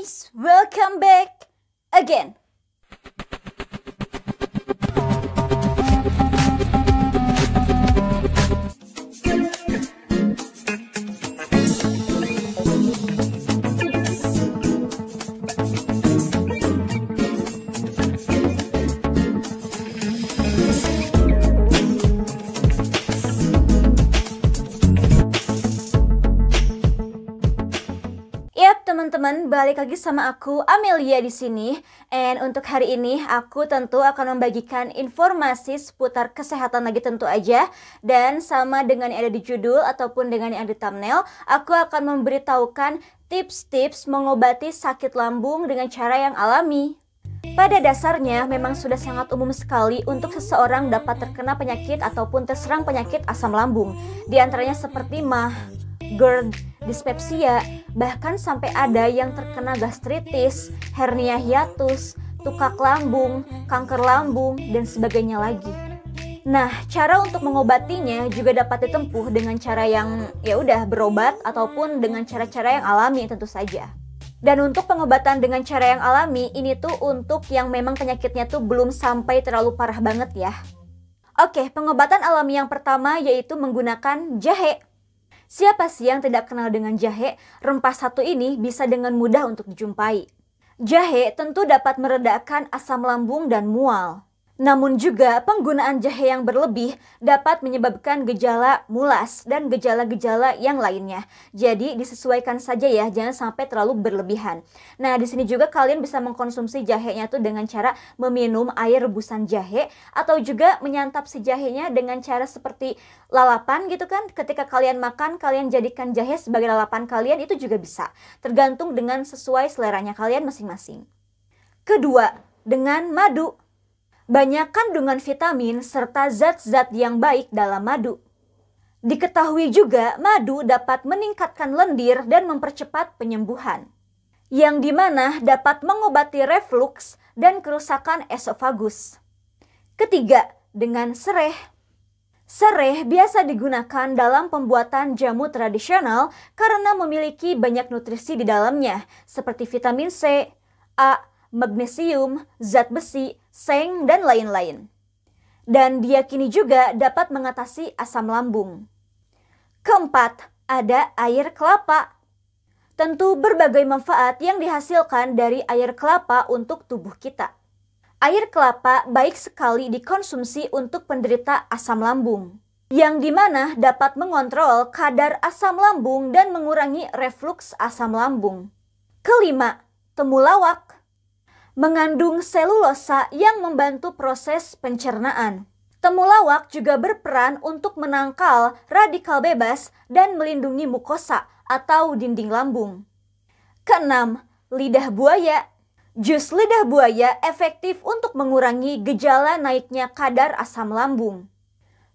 guys, welcome back again. Teman-teman, balik lagi sama aku Amelia di sini. And untuk hari ini aku tentu akan membagikan informasi seputar kesehatan lagi tentu aja. Dan sama dengan yang ada di judul ataupun dengan yang ada di thumbnail, aku akan memberitahukan tips-tips mengobati sakit lambung dengan cara yang alami. Pada dasarnya memang sudah sangat umum sekali untuk seseorang dapat terkena penyakit ataupun terserang penyakit asam lambung. Di antaranya seperti MAH, GERD, dispepsia, bahkan sampai ada yang terkena gastritis, hernia hiatus, tukak lambung, kanker lambung, dan sebagainya lagi. Nah, cara untuk mengobatinya juga dapat ditempuh dengan cara yang berobat ataupun dengan cara-cara yang alami tentu saja. Dan untuk pengobatan dengan cara yang alami, ini tuh untuk yang memang penyakitnya tuh belum sampai terlalu parah banget ya. Oke, pengobatan alami yang pertama yaitu menggunakan jahe. Siapa sih yang tidak kenal dengan jahe? Rempah satu ini bisa dengan mudah untuk dijumpai. Jahe tentu dapat meredakan asam lambung dan mual. Namun juga penggunaan jahe yang berlebih dapat menyebabkan gejala mulas dan gejala-gejala yang lainnya. Jadi disesuaikan saja ya, jangan sampai terlalu berlebihan. Nah, di sini juga kalian bisa mengkonsumsi jahenya tuh dengan cara meminum air rebusan jahe atau juga menyantap si jahenya dengan cara seperti lalapan gitu kan. Ketika kalian makan, kalian jadikan jahe sebagai lalapan kalian, itu juga bisa. Tergantung dengan sesuai seleranya kalian masing-masing. Kedua, dengan madu. Banyak kandungan vitamin serta zat-zat yang baik dalam madu. Diketahui juga madu dapat meningkatkan lendir dan mempercepat penyembuhan. Yang dimana dapat mengobati refluks dan kerusakan esofagus. Ketiga, dengan sereh. Sereh biasa digunakan dalam pembuatan jamu tradisional karena memiliki banyak nutrisi di dalamnya seperti vitamin C, A, magnesium, zat besi, seng, dan lain-lain. Dan diyakini juga dapat mengatasi asam lambung. Keempat, ada air kelapa. Tentu berbagai manfaat yang dihasilkan dari air kelapa untuk tubuh kita. Air kelapa baik sekali dikonsumsi untuk penderita asam lambung, yang dimana dapat mengontrol kadar asam lambung dan mengurangi refluks asam lambung. Kelima, temulawak. Mengandung selulosa yang membantu proses pencernaan. Temulawak juga berperan untuk menangkal radikal bebas dan melindungi mukosa atau dinding lambung. Keenam, lidah buaya. Jus lidah buaya efektif untuk mengurangi gejala naiknya kadar asam lambung.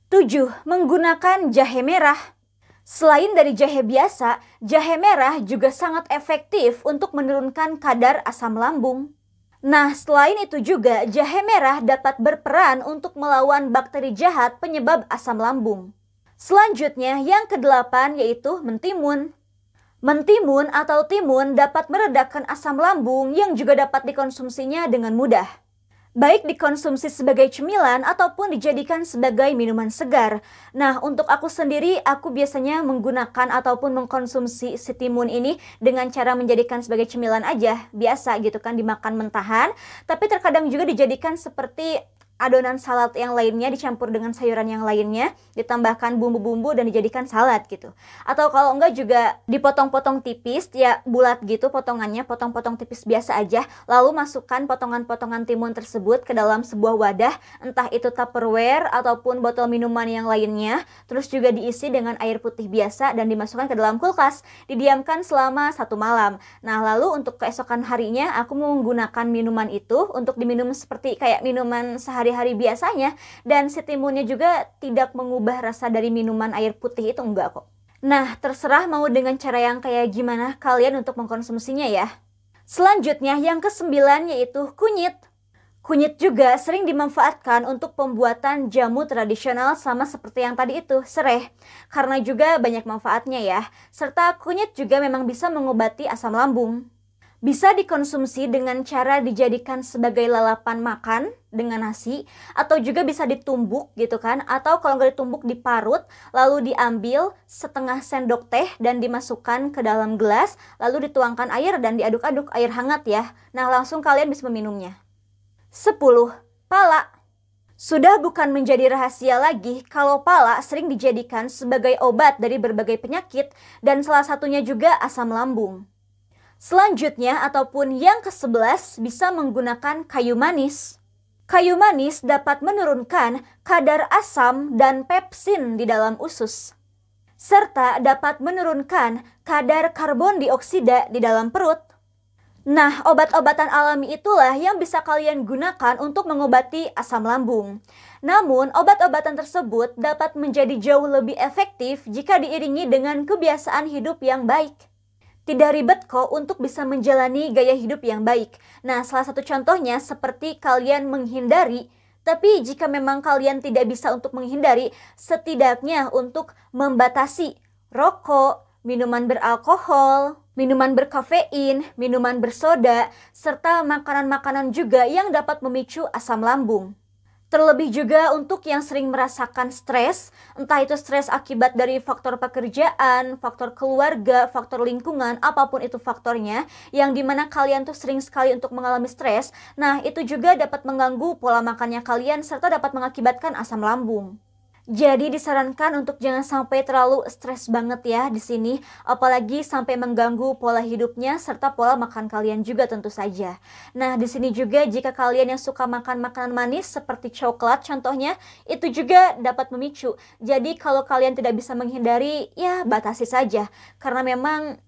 7. Menggunakan jahe merah. Selain dari jahe biasa, jahe merah juga sangat efektif untuk menurunkan kadar asam lambung. Nah, selain itu juga jahe merah dapat berperan untuk melawan bakteri jahat penyebab asam lambung. Selanjutnya, yang kedelapan yaitu mentimun. Mentimun atau timun dapat meredakan asam lambung yang juga dapat dikonsumsinya dengan mudah. Baik dikonsumsi sebagai cemilan ataupun dijadikan sebagai minuman segar. Nah, untuk aku sendiri, aku biasanya menggunakan ataupun mengkonsumsi si timun ini dengan cara menjadikan sebagai cemilan aja. Biasa gitu kan, dimakan mentahan. Tapi terkadang juga dijadikan seperti adonan salad yang lainnya, dicampur dengan sayuran yang lainnya, ditambahkan bumbu-bumbu dan dijadikan salad gitu. Atau kalau enggak juga dipotong-potong tipis, ya bulat gitu potongannya, potong-potong tipis biasa aja, lalu masukkan potongan-potongan timun tersebut ke dalam sebuah wadah, entah itu Tupperware ataupun botol minuman yang lainnya, terus juga diisi dengan air putih biasa dan dimasukkan ke dalam kulkas, didiamkan selama 1 malam. Nah, lalu untuk keesokan harinya aku menggunakan minuman itu untuk diminum seperti kayak minuman sehari-hari biasanya, dan si timunnya juga tidak mengubah rasa dari minuman air putih itu, enggak kok. Nah, terserah mau dengan cara yang kayak gimana kalian untuk mengkonsumsinya ya. Selanjutnya yang ke-9 yaitu kunyit. Kunyit juga sering dimanfaatkan untuk pembuatan jamu tradisional sama seperti yang tadi itu, sereh. Karena juga banyak manfaatnya ya. Serta kunyit juga memang bisa mengobati asam lambung. Bisa dikonsumsi dengan cara dijadikan sebagai lalapan makan dengan nasi, atau juga bisa ditumbuk gitu kan, atau kalau nggak ditumbuk diparut, lalu diambil setengah sendok teh dan dimasukkan ke dalam gelas, lalu dituangkan air dan diaduk-aduk, air hangat ya. Nah langsung kalian bisa meminumnya. 10. Pala. Sudah bukan menjadi rahasia lagi kalau pala sering dijadikan sebagai obat dari berbagai penyakit dan salah satunya juga asam lambung. Selanjutnya ataupun yang ke-11 bisa menggunakan kayu manis. Kayu manis dapat menurunkan kadar asam dan pepsin di dalam usus, serta dapat menurunkan kadar karbon dioksida di dalam perut. Nah, obat-obatan alami itulah yang bisa kalian gunakan untuk mengobati asam lambung. Namun, obat-obatan tersebut dapat menjadi jauh lebih efektif jika diiringi dengan kebiasaan hidup yang baik. Tidak ribet kok untuk bisa menjalani gaya hidup yang baik. Nah, salah satu contohnya seperti kalian menghindari, tapi jika memang kalian tidak bisa untuk menghindari, setidaknya untuk membatasi rokok, minuman beralkohol, minuman berkafein, minuman bersoda, serta makanan-makanan juga yang dapat memicu asam lambung. Terlebih juga untuk yang sering merasakan stres, entah itu stres akibat dari faktor pekerjaan, faktor keluarga, faktor lingkungan, apapun itu faktornya, yang dimana kalian tuh sering sekali untuk mengalami stres, nah itu juga dapat mengganggu pola makannya kalian, serta dapat mengakibatkan asam lambung. Jadi disarankan untuk jangan sampai terlalu stres banget ya di sini, apalagi sampai mengganggu pola hidupnya serta pola makan kalian juga tentu saja. Nah, di sini juga jika kalian yang suka makan makanan manis seperti coklat contohnya, itu juga dapat memicu. Jadi kalau kalian tidak bisa menghindari, ya batasi saja. Karena memang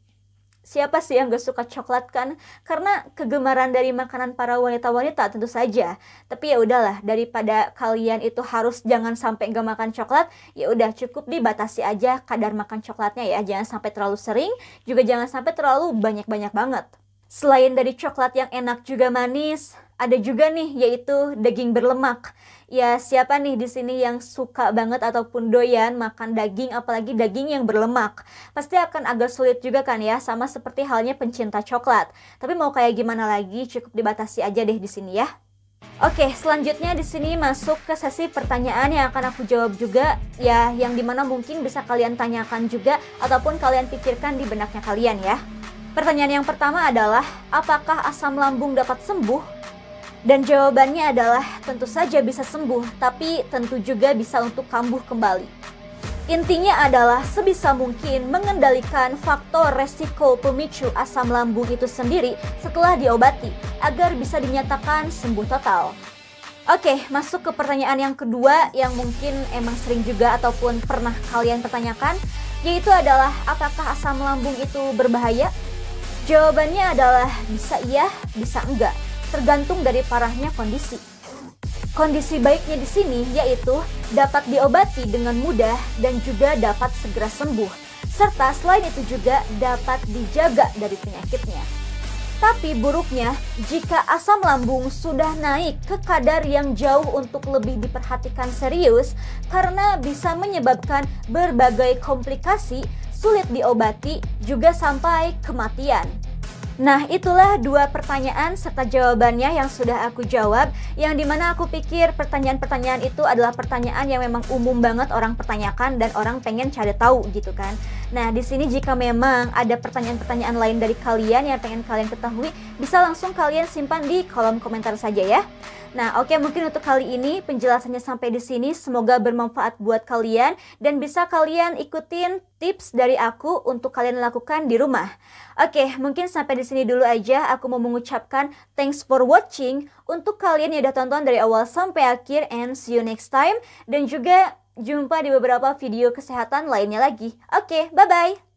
siapa sih yang gak suka coklat kan? Karena kegemaran dari makanan para wanita-wanita tentu saja. Tapi ya udahlah, daripada kalian itu harus jangan sampai gak makan coklat, ya udah cukup dibatasi aja kadar makan coklatnya ya. Jangan sampai terlalu sering, juga jangan sampai terlalu banyak-banyak banget. Selain dari coklat yang enak juga manis, ada juga nih yaitu daging berlemak. Ya siapa nih di sini yang suka banget ataupun doyan makan daging, apalagi daging yang berlemak? Pasti akan agak sulit juga kan ya, sama seperti halnya pencinta coklat. Tapi mau kayak gimana lagi, cukup dibatasi aja deh di sini ya. Oke, selanjutnya di sini masuk ke sesi pertanyaan yang akan aku jawab juga, ya yang dimana mungkin bisa kalian tanyakan juga ataupun kalian pikirkan di benaknya kalian ya. Pertanyaan yang pertama adalah, apakah asam lambung dapat sembuh? Dan jawabannya adalah tentu saja bisa sembuh, tapi tentu juga bisa untuk kambuh kembali. Intinya adalah sebisa mungkin mengendalikan faktor resiko pemicu asam lambung itu sendiri setelah diobati, agar bisa dinyatakan sembuh total. Oke, masuk ke pertanyaan yang kedua yang mungkin emang sering juga ataupun pernah kalian pertanyakan, yaitu adalah apakah asam lambung itu berbahaya? Jawabannya adalah bisa iya, bisa enggak, tergantung dari parahnya kondisi. Kondisi baiknya di sini yaitu dapat diobati dengan mudah dan juga dapat segera sembuh, serta selain itu juga dapat dijaga dari penyakitnya. Tapi buruknya, jika asam lambung sudah naik ke kadar yang jauh untuk lebih diperhatikan serius karena bisa menyebabkan berbagai komplikasi, sulit diobati, juga sampai kematian. Nah, itulah dua pertanyaan serta jawabannya yang sudah aku jawab, yang dimana aku pikir pertanyaan-pertanyaan itu adalah pertanyaan yang memang umum banget orang pertanyakan dan orang pengen cari tahu gitu kan. Nah, di sini jika memang ada pertanyaan-pertanyaan lain dari kalian yang pengen kalian ketahui, bisa langsung kalian simpan di kolom komentar saja ya. Nah, oke, mungkin untuk kali ini penjelasannya sampai di sini. Semoga bermanfaat buat kalian dan bisa kalian ikutin tips dari aku untuk kalian lakukan di rumah. Oke, mungkin sampai di sini dulu aja. Aku mau mengucapkan thanks for watching untuk kalian yang udah tonton dari awal sampai akhir, and see you next time. Dan juga jumpa di beberapa video kesehatan lainnya lagi. Oke, bye-bye.